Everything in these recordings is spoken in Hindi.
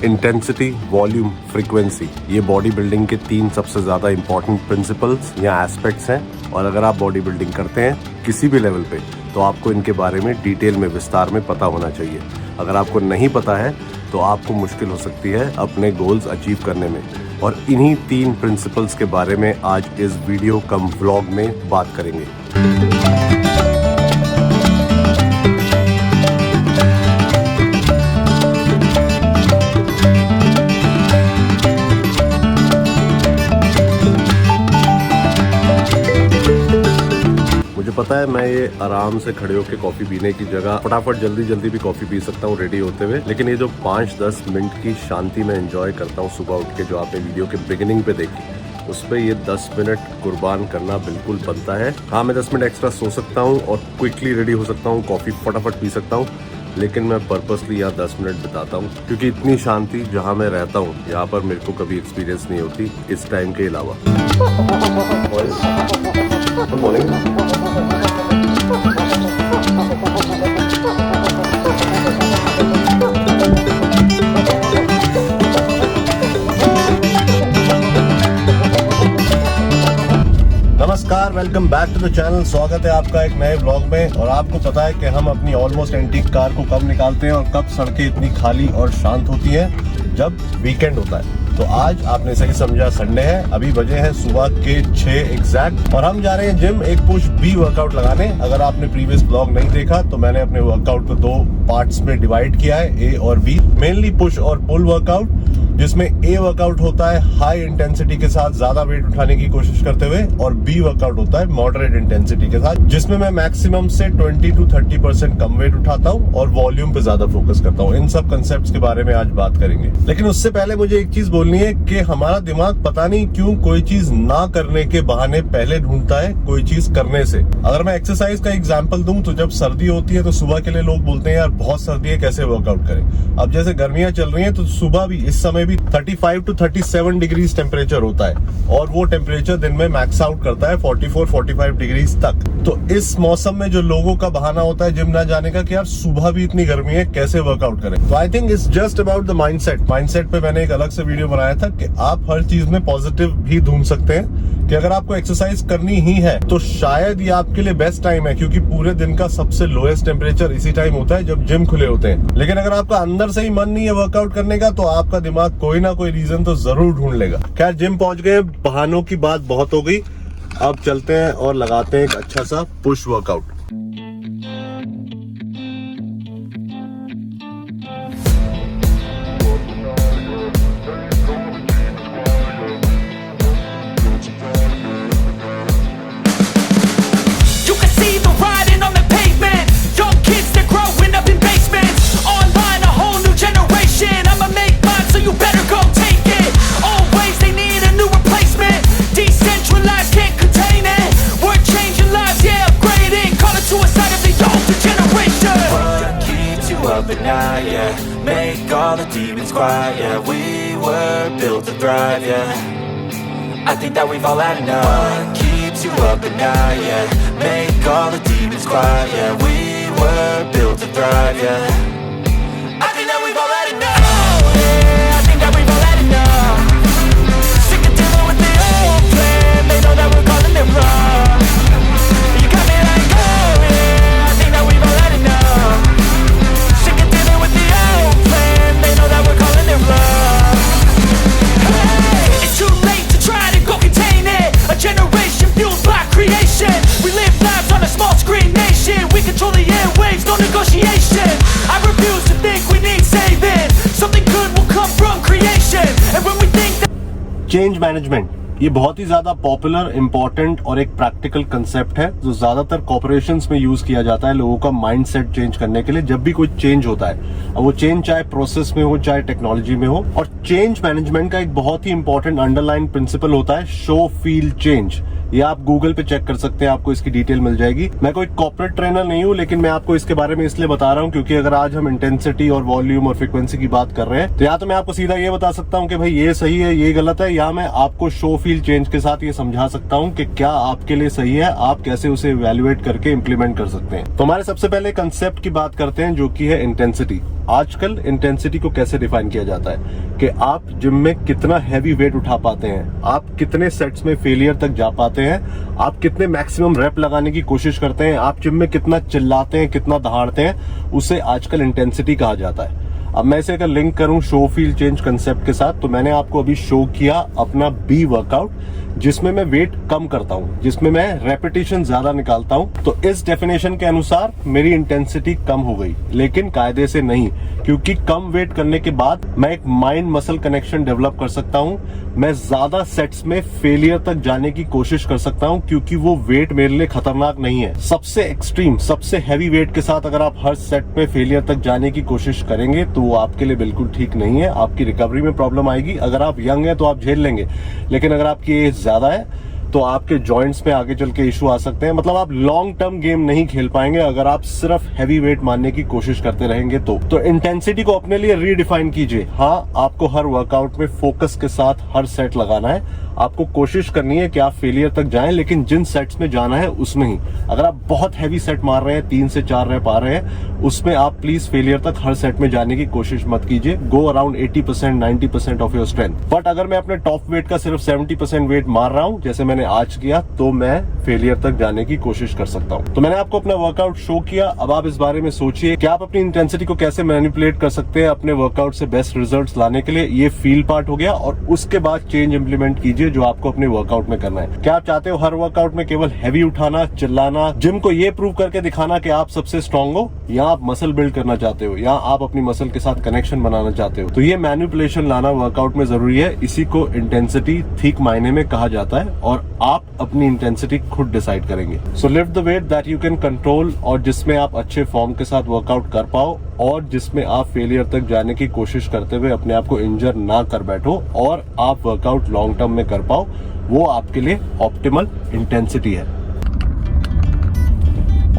इंटेंसिटी, वॉल्यूम, फ्रीक्वेंसी, ये बॉडी बिल्डिंग के 3 सबसे ज़्यादा इंपॉर्टेंट प्रिंसिपल्स या एस्पेक्ट्स हैं। और अगर आप बॉडी बिल्डिंग करते हैं किसी भी लेवल पे तो आपको इनके बारे में डिटेल में, विस्तार में पता होना चाहिए। अगर आपको नहीं पता है तो आपको मुश्किल हो सकती है अपने गोल्स अचीव करने में। और इन्हीं 3 प्रिंसिपल्स के बारे में आज इस वीडियो कम व्लॉग में बात करेंगे। मुझे पता है मैं ये आराम से खड़े होकर कॉफी पीने की जगह फटाफट जल्दी भी कॉफी पी सकता हूँ रेडी होते हुए, लेकिन ये जो 5-10 मिनट की शांति मैं एंजॉय करता हूँ सुबह उठ के, जो आपने वीडियो के बिगिनिंग पे देखी, उस पर ये 10 मिनट कुर्बान करना बिल्कुल बनता है। हाँ, मैं 10 मिनट एक्स्ट्रा सो सकता हूँ और क्विकली रेडी हो सकता हूँ, कॉफी फटाफट पी सकता हूँ, लेकिन मैं पर्पसली यहाँ 10 मिनट बिताता हूँ क्योंकि इतनी शांति जहाँ मैं रहता हूँ यहाँ पर मेरे को कभी एक्सपीरियंस नहीं होती इस टाइम के अलावा। Good morning. नमस्कार, welcome back to the channel. स्वागत है आपका एक नए व्लॉग में। और आपको पता है कि हम अपनी ऑलमोस्ट एंटीक कार को कब निकालते हैं और कब सड़कें इतनी खाली और शांत होती हैं? जब वीकेंड होता है। तो आज आपने सही समझा, संडे है। अभी बजे हैं सुबह के 6 एग्जैक्ट और हम जा रहे हैं जिम एक पुश बी वर्कआउट लगाने। अगर आपने प्रीवियस ब्लॉग नहीं देखा तो मैंने अपने वर्कआउट को 2 पार्ट्स में डिवाइड किया है, ए और बी। मेनली पुश और पुल वर्कआउट, जिसमें ए वर्कआउट होता है हाई इंटेंसिटी के साथ ज्यादा वेट उठाने की कोशिश करते हुए, और बी वर्कआउट होता है मॉडरेट इंटेंसिटी के साथ, जिसमें मैं मैक्सिमम से 20 to 30% कम वेट उठाता हूं और वॉल्यूम पे ज्यादा फोकस करता हूं। इन सब कंसेप्ट्स के बारे में आज बात करेंगे, लेकिन उससे पहले मुझे एक चीज बोलनी है कि हमारा दिमाग पता नहीं क्यों कोई चीज ना करने के बहाने पहले ढूंढता है कोई चीज करने से। अगर मैं एक्सरसाइज का एग्जाम्पल दूं तो जब सर्दी होती है तो सुबह के लिए लोग बोलते हैं यार बहुत सर्दी है, कैसे वर्कआउट करें। अब जैसे गर्मियां चल रही हैं तो सुबह भी, इस समय भी 35 to 37 डिग्रीज टेम्परेचर होता है और वो टेम्परेचर दिन में मैक्स आउट करता है 44-45 डिग्रीज तक। तो इस मौसम में जो लोगों का बहाना होता है जिम ना जाने का कि यार सुबह भी इतनी गर्मी है, कैसे वर्कआउट करें। तो I think it's just about the mindset. Mindset पे मैंने एक अलग से वीडियो बनाया था कि आप हर चीज में पॉजिटिव भी ढूंढ सकते हैं कि अगर आपको एक्सरसाइज करनी ही है तो शायद ये आपके लिए बेस्ट टाइम है, क्योंकि पूरे दिन का सबसे लोएस्ट टेम्परेचर इसी टाइम होता है जब जिम खुले होते हैं। लेकिन अगर आपका अंदर से ही मन नहीं है वर्कआउट करने का तो आपका दिमाग कोई ना कोई रीजन तो जरूर ढूंढ लेगा। खैर, जिम पहुंच गए, बहानों की बात बहुत हो गई। अब चलते हैं और लगाते हैं एक अच्छा सा push workout. But now, yeah, make all the demons quiet, yeah. We were built to thrive, yeah. I think that we've all had enough. What keeps you up at night, yeah. Make all the demons quiet, yeah. We were built to thrive, yeah. I think that we've all had enough. Oh, yeah, I think that we've all had enough. Sick of dealing with the old plan. They know that we're calling it wrong. You got me like, oh, yeah, I think that we've all had enough. Change management, ये बहुत ही ज्यादा पॉपुलर, इंपॉर्टेंट और एक प्रैक्टिकल कंसेप्ट है जो ज्यादातर कॉर्पोरेशंस में यूज किया जाता है लोगों का माइंडसेट चेंज करने के लिए जब भी कोई चेंज होता है। अब वो चेंज चाहे प्रोसेस में हो चाहे टेक्नोलॉजी में हो। और चेंज मैनेजमेंट का एक बहुत ही इंपॉर्टेंट अंडरलाइन प्रिंसिपल होता है शो फील चेंज, या आप गूगल पे चेक कर सकते हैं, आपको इसकी डिटेल मिल जाएगी। मैं कोई कॉर्पोरेट ट्रेनर नहीं हूँ, लेकिन मैं आपको इसके बारे में इसलिए बता रहा हूँ क्योंकि अगर आज हम इंटेंसिटी और वॉल्यूम और फ्रीक्वेंसी की बात कर रहे हैं तो या तो मैं आपको सीधा ये बता सकता हूँ कि भाई ये सही है, ये गलत है, या मैं आपको शो फील चेंज के साथ ये समझा सकता हूँ कि क्या आपके लिए सही है, आप कैसे उसे इवैल्यूएट करके इंप्लीमेंट कर सकते हैं। तो हमारे सबसे पहले कंसेप्ट की बात करते हैं जो कि है इंटेंसिटी। आजकल इंटेंसिटी को कैसे डिफाइन किया जाता है कि आप जिम में कितना हैवी वेट उठा पाते हैं, आप कितने सेट्स में फेलियर तक जा पाते हैं, आप कितने मैक्सिमम रेप लगाने की कोशिश करते हैं, आप जिम में कितना चिल्लाते हैं, कितना दहाड़ते हैं, उसे आजकल इंटेंसिटी कहा जाता है। अब मैं इसे अगर लिंक करूं शो फील चेंज कंसेप्ट के साथ, तो मैंने आपको अभी शो किया अपना बी वर्कआउट जिसमें मैं वेट कम करता हूं, जिसमें मैं रेपिटेशन ज्यादा निकालता हूं। तो इस डेफिनेशन के अनुसार मेरी इंटेंसिटी कम हो गई, लेकिन कायदे से नहीं, क्योंकि कम वेट करने के बाद मैं एक माइंड मसल कनेक्शन डेवलप कर सकता हूं। मैं ज्यादा सेट्स में फेलियर तक जाने की कोशिश कर सकता हूं क्योंकि वो वेट मेरे लिए खतरनाक नहीं है। सबसे एक्सट्रीम, सबसे हैवी वेट के साथ अगर आप हर सेट में फेलियर तक जाने की कोशिश करेंगे तो वो आपके लिए बिल्कुल ठीक नहीं है, आपकी रिकवरी में प्रॉब्लम आएगी। अगर आप यंग हैं तो आप झेल लेंगे, लेकिन अगर आपकी एज ज्यादा है तो आपके जॉइंट्स में आगे चल के इशू आ सकते हैं। मतलब आप लॉन्ग टर्म गेम नहीं खेल पाएंगे अगर आप सिर्फ हैवी वेट मारने की कोशिश करते रहेंगे। तो इंटेंसिटी को अपने लिए रीडिफाइन कीजिए। हाँ, आपको हर वर्कआउट में फोकस के साथ हर सेट लगाना है, आपको कोशिश करनी है कि आप फेलियर तक जाएं, लेकिन जिन सेट्स में जाना है उसमें ही। अगर आप बहुत हैवी सेट मार रहे हैं, 3 से 4 रैप आ रहे हैं, उसमें आप प्लीज फेलियर तक हर सेट में जाने की कोशिश मत कीजिए। Go around 80% 90% of your strength. But अगर मैं अपने टॉप वेट का सिर्फ 70% वेट मार रहा हूं, जैसे मैंने आज किया, तो मैं फेलियर तक जाने की कोशिश कर सकता हूं। तो मैंने आपको अपना वर्कआउट शो किया। अब आप इस बारे में सोचिए कि आप अपनी इंटेंसिटी को कैसे मैनिपुलेट कर सकते हैं अपने वर्कआउट से बेस्ट रिजल्ट्स लाने के लिए। ये फील पार्ट हो गया, और उसके बाद चेंज इंप्लीमेंट कीजिए जो आपको अपने वर्कआउट में करना है। क्या आप चाहते हो हर वर्कआउट में केवल हैवी उठाना, चिल्लाना, जिम को ये प्रूव करके दिखाना कि आप सबसे स्ट्रांग हो, या आप मसल बिल्ड करना चाहते हो, या आप अपनी मसल के साथ कनेक्शन बनाना चाहते हो? तो ये मैनिपुलेशन लाना वर्कआउट में जरूरी है। इसी को इंटेंसिटी ठीक मायने में कहा जाता है, और आप अपनी इंटेंसिटी खुद डिसाइड करेंगे। So lift the weight that you can control, और जिसमें आप अच्छे फॉर्म के साथ वर्कआउट कर पाओ, और जिसमें आप फेलियर तक जाने की कोशिश करते हुए अपने आप को इंजर ना कर बैठो, और आप वर्कआउट लॉन्ग टर्म में कर पाओ। वो आपके लिए ऑप्टिमल इंटेंसिटी है।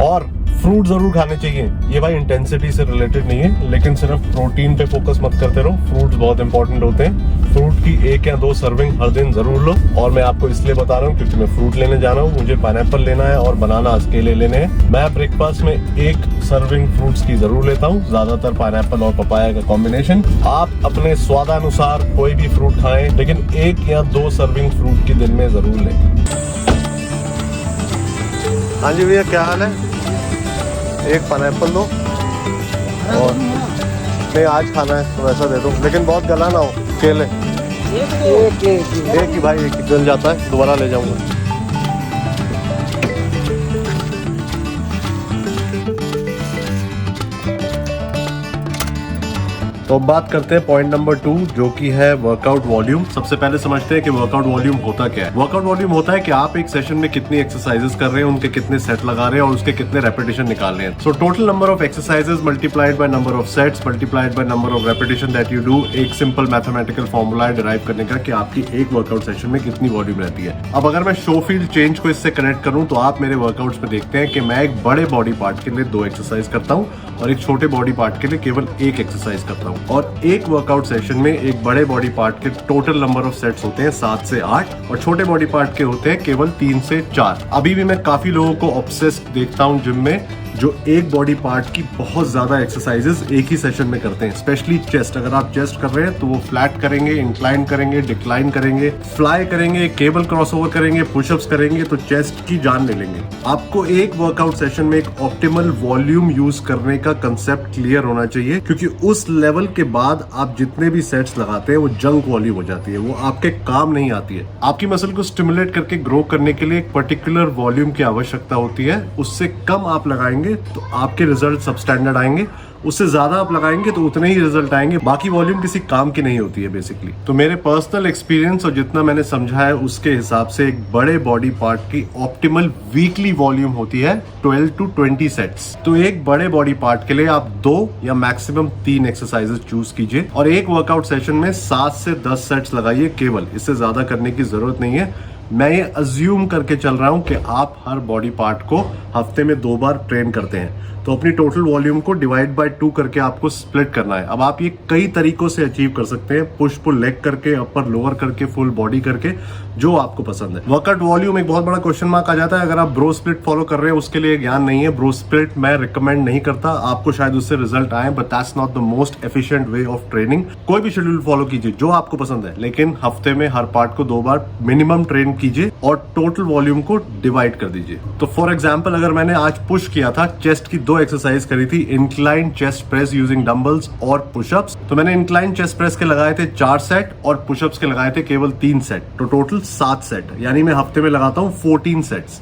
और फ्रूट जरूर खाने चाहिए। ये भाई इंटेंसिटी से रिलेटेड नहीं है, लेकिन सिर्फ प्रोटीन पे फोकस मत करते रहो। फ्रूट्स बहुत इंपॉर्टेंट होते हैं। फ्रूट की 1 या 2 सर्विंग हर दिन जरूर लो। और मैं आपको इसलिए बता रहा हूँ क्योंकि मैं फ्रूट लेने जा रहा हूँ, मुझे पाइनएप्पल लेना है और बनानास केले लेने हैं। मैं ब्रेकफास्ट में 1 सर्विंग फ्रूट्स की जरूर लेता हूँ, ज्यादातर पाइनएप्पल और पपाया का कॉम्बिनेशन। आप अपने स्वादानुसार कोई भी फ्रूट खाएं, लेकिन 1 या 2 सर्विंग फ्रूट की दिन में जरूर लें। हाँ जी भैया, क्या हाल है? 1 पाइनएप्पल दो, और नहीं आज खाना है तो वैसा दे दो, लेकिन बहुत गला ना हो। केले एक ही भाई, एक ही जल जाता है, दोबारा ले जाऊंगा। तो अब बात करते हैं पॉइंट नंबर 2, जो कि है वर्कआउट वॉल्यूम। सबसे पहले समझते हैं कि वर्कआउट वॉल्यूम होता क्या है। वर्कआउट वॉल्यूम होता है कि आप एक सेशन में कितनी एक्सरसाइजेस कर रहे हैं, उनके कितने सेट लगा रहे हैं, और उसके कितने रेपिटेशन निकाल रहे हैं। So total number of exercises multiplied by number of sets multiplied by number of repetition that you do. एक सिंपल मैथमेटिकल फॉर्मूला है डिराइव करने का कि आपकी एक वर्कआउट सेशन में कितनी वॉल्यूम रहती है। अब अगर मैं शो फील्ड चेंज को इससे कनेक्ट करूं, तो आप मेरे वर्कआउट्स में देखते हैं कि मैं एक बड़े बॉडी पार्ट के लिए 2 एक्सरसाइज करता हूं, और एक छोटे बॉडी पार्ट के लिए केवल 1 एक्सरसाइज करता हूं। और एक वर्कआउट सेशन में एक बड़े बॉडी पार्ट के टोटल नंबर ऑफ सेट्स होते हैं 7 से 8, और छोटे बॉडी पार्ट के होते हैं केवल 3 से 4। अभी भी मैं काफी लोगों को ऑब्सेस्ड देखता हूं जिम में, जो एक बॉडी पार्ट की बहुत ज्यादा एक्सरसाइजेस एक ही सेशन में करते हैं। स्पेशली चेस्ट, अगर आप चेस्ट कर रहे हैं तो वो फ्लैट करेंगे, इंक्लाइन करेंगे, डिक्लाइन करेंगे, फ्लाई करेंगे, केबल क्रॉसओवर करेंगे, पुशअप्स करेंगे, तो चेस्ट की जान ले लेंगे। आपको एक वर्कआउट सेशन में एक ऑप्टिमल वॉल्यूम यूज करने का कंसेप्ट क्लियर होना चाहिए, क्योंकि उस लेवल के बाद आप जितने भी सेट्स लगाते हैं वो जंक वॉल्यूम हो जाती है, वो आपके काम नहीं आती है। आपकी मसल को स्टिमुलेट करके ग्रो करने के लिए एक पर्टिकुलर वॉल्यूम की आवश्यकता होती है। उससे कम आप लगाएंगे तो आपके रिजल्ट सबस्टैंडर्ड आएंगे, उससे ज्यादा आप लगाएंगे तो उतने ही रिजल्ट आएंगे। बाकी वॉल्यूम किसी काम की नहीं होती है बेसिकली। तो मेरे पर्सनल एक्सपीरियंस और जितना मैंने समझा है उसके हिसाब से एक बड़े बॉडी पार्ट की ऑप्टिमल वीकली वॉल्यूम होती है 12 to 20 सेट्स। तो एक बड़े बॉडी पार्ट के लिए आप 2 या मैक्सिमम 3 एक्सरसाइजेस चूज कीजिए, और एक वर्कआउट सेशन में 7 से 10 सेट्स लगाइए केवल। इससे ज्यादा करने की जरूरत नहीं है। मैं ये अज्यूम करके चल रहा हूं कि आप हर बॉडी पार्ट को हफ्ते में 2 बार ट्रेन करते हैं, तो अपनी टोटल वॉल्यूम को डिवाइड बाय 2 करके आपको स्प्लिट करना है। अब आप ये कई तरीकों से अचीव कर सकते हैं, पुश पुल लेग करके, अपर लोअर करके, फुल बॉडी करके, जो आपको पसंद है। वर्कआउट वॉल्यूम एक बहुत बड़ा क्वेश्चन मार्क आ जाता है अगर आप ब्रो स्प्लिट फॉलो कर रहे हैं, उसके लिए ज्ञान नहीं है। ब्रो स्प्लिट मैं रिकमेंड नहीं करता, आपको शायद उससे रिजल्ट आए, but that's not the most efficient way of training. कोई भी शेड्यूल फॉलो कीजिए जो आपको पसंद है, लेकिन हफ्ते में हर पार्ट को 2 बार मिनिमम ट्रेन कीजिए और टोटल वॉल्यूम को डिवाइड कर दीजिए। तो फॉर एग्जाम्पल अगर मैंने आज पुश किया था, चेस्ट की 2 एक्सरसाइज करी थी, incline chest press using dumbbells और पुशअप्स, तो मैंने इंक्लाइन चेस्ट प्रेस के लगाए थे 4 सेट और पुशअप्स के लगाए थे केवल 3 सेट, तो टोटल 7 सेट, यानी मैं हफ्ते में लगाता हूं 14 सेट्स।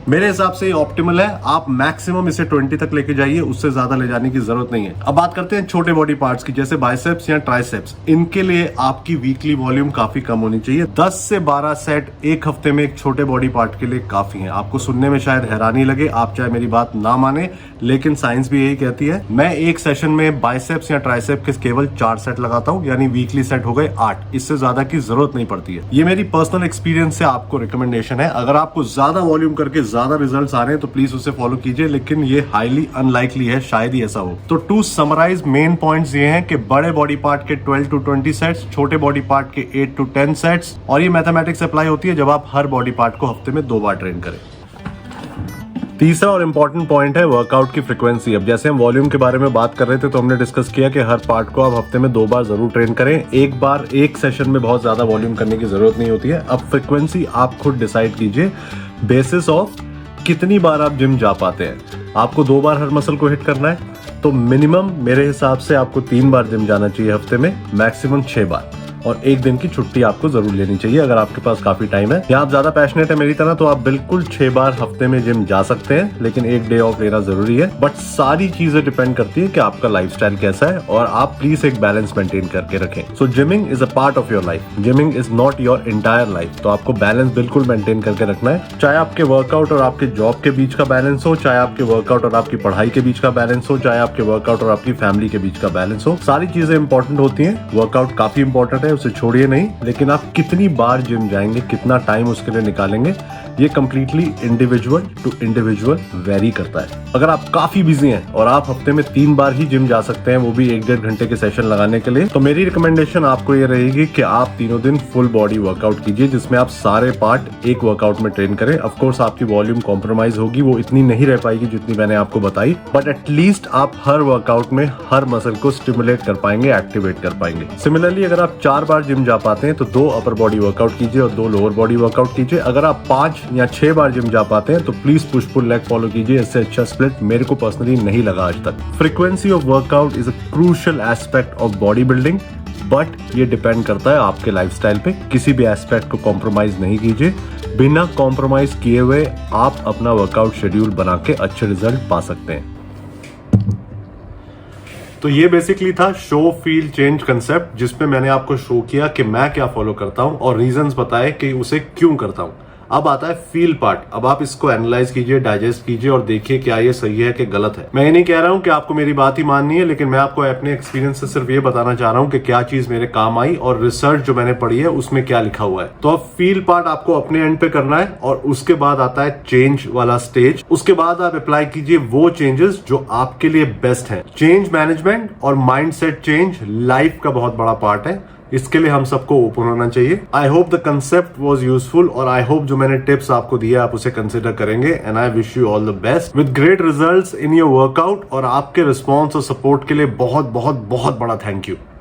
मेरे हिसाब से ये ऑप्टिमल है। आप मैक्सिमम इसे 20 तक लेके जाइए, उससे ज्यादा ले जाने की जरूरत नहीं है। अब बात करते हैं छोटे बॉडी पार्ट्स की, जैसे बाइसेप्स या ट्राइसेप्स। इनके लिए आपकी वीकली वॉल्यूम काफी कम होनी चाहिए। 10 से 12 सेट एक हफ्ते में एक छोटे बॉडी पार्ट के लिए काफी है। आपको सुनने में शायद हैरानी लगे, आप चाहे मेरी बात ना माने, लेकिन साइंस भी यही कहती है। मैं एक सेशन में बाइसेप्स या ट्राइसेप के केवल 4 सेट लगाता हूं, यानी वीकली सेट हो गए 8। इससे ज्यादा की जरूरत नहीं पड़ती है। ये मेरी पर्सनल एक्सपीरियंस से आपको रिकमेंडेशन है। अगर आपको ज्यादा वॉल्यूम करके ज्यादा रिजल्ट्स आ रहे हैं तो प्लीज उसे फॉलो कीजिए, लेकिन ये हाईली अनलाइकली है, शायद ही ऐसा हो। तो टू समराइज मेन पॉइंट्स ये हैं कि बड़े बॉडी पार्ट के 12 to 20 सेट्स, छोटे बॉडी पार्ट के 8 to 10 सेट्स, और ये मैथमेटिक्स अप्लाई होती है जब आप हर बॉडी पार्ट को हफ्ते में 2 बार ट्रेन करें। तीसरा और इंपॉर्टेंट पॉइंट है वर्कआउट की फ्रीक्वेंसी। अब जैसे हम वॉल्यूम के बारे में बात कर रहे थे, तो हमने डिस्कस किया कि हर पार्ट को आप हफ्ते में 2 बार जरूर ट्रेन करें। एक बार एक सेशन में बहुत ज्यादा वॉल्यूम करने की जरूरत नहीं होती है। अब फ्रीक्वेंसी आप खुद डिसाइड कीजिए बेसिस ऑफ कितनी बार आप जिम जा पाते हैं। आपको 2 बार हर मसल को हिट करना है, तो मिनिमम मेरे हिसाब से आपको 3 बार जिम जाना चाहिए हफ्ते में, मैक्सिमम 6 बार, और 1 दिन की छुट्टी आपको जरूर लेनी चाहिए अगर आपके पास काफी टाइम है। या आप ज्यादा पैशनेट है मेरी तरह, तो आप बिल्कुल 6 बार हफ्ते में जिम जा सकते हैं, लेकिन 1 डे ऑफ लेना जरूरी है। बट सारी चीजें डिपेंड करती है कि आपका लाइफस्टाइल कैसा है, और आप प्लीज एक बैलेंस मेंटेन करके रखें। So gymming is a part of your life, gymming is not your entire life. तो आपको बैलेंस बिल्कुल मेंटेन करके रखना है, चाहे आपके वर्कआउट और आपके जॉब के बीच का बैलेंस हो, चाहे आपके वर्कआउट और आपकी पढ़ाई के बीच का बैलेंस हो, चाहे आपके वर्कआउट और आपकी फैमिली के बीच का बैलेंस हो। सारी चीजें इंपॉर्टेंट होती है। वर्कआउट काफी इंपॉर्टेंट है, उसे छोड़िए नहीं, लेकिन आप कितनी बार जिम जाएंगे, कितना टाइम उसके लिए निकालेंगे, ये completely individual to individual vary करता है। अगर आप काफी बिजी हैं और आप हफ्ते में 3 बार ही जिम जा सकते हैं, वो भी 1-1.5 घंटे के सेशन लगाने के लिए, तो मेरी रिकमेंडेशन आपको ये रहेगी कि आप तीनों दिन फुल बॉडी वर्कआउट कीजिए, जिसमें आप सारे पार्ट एक वर्कआउट में ट्रेन करें। ऑफ कोर्स आपकी वॉल्यूम कॉम्प्रोमाइज होगी, वो इतनी नहीं रह पाएगी जितनी मैंने आपको बताई, बट एटलीस्ट आप हर वर्कआउट में हर मसल को स्टिमुलेट कर पाएंगे, एक्टिवेट कर पाएंगे। सिमिलरली अगर आप 4 बार जिम जा पाते हैं तो 2 अपर बॉडी वर्कआउट कीजिए और 2 लोअर बॉडी वर्कआउट कीजिए। अगर आप 5 या 6 बार जिम जा पाते हैं तो please push pull leg follow कीजिए। इससे अच्छा स्प्लिट मेरे को पर्सनली नहीं लगा आज तक। Frequency of workout is a crucial aspect of body building, but ये डिपेंड करता है आपके लाइफस्टाइल पे। किसी भी एस्पेक्ट को कॉम्प्रोमाइज नहीं कीजिए। बिना कॉम्प्रोमाइज किए हुए आप अपना वर्कआउट शेड्यूल बना के अच्छे रिजल्ट पा सकते हैं। तो ये बेसिकली था शो फील चेंज कंसेप्ट, जिसमें मैंने आपको शो किया कि मैं क्या फॉलो करता हूं और रीजंस बताए कि उसे क्यों करता हूं। अब आता है फील पार्ट। अब आप इसको एनालाइज कीजिए, डाइजेस्ट कीजिए और देखिए क्या ये सही है कि गलत है। मैं ये नहीं कह रहा हूं कि आपको मेरी बात ही माननी है, लेकिन मैं आपको अपने एक्सपीरियंस से सिर्फ ये बताना चाह रहा हूं कि क्या चीज मेरे काम आई और रिसर्च जो मैंने पढ़ी है उसमें क्या लिखा हुआ है। तो अब फील पार्ट आपको अपने एंड पे करना है, और उसके बाद आता है चेंज वाला स्टेज। उसके बाद आप अप्लाई कीजिए वो चेंजेस जो आपके लिए बेस्ट है। चेंज मैनेजमेंट और माइंडसेट चेंज लाइफ का बहुत बड़ा पार्ट है। इसके लिए हम सबको ओपन होना चाहिए। I hope the concept was useful, और आई होप जो मैंने टिप्स आपको दिए आप उसे कंसिडर करेंगे। And I wish you all the best with great results in your workout. और आपके रिस्पॉन्स और सपोर्ट के लिए बहुत बहुत बहुत बड़ा थैंक यू।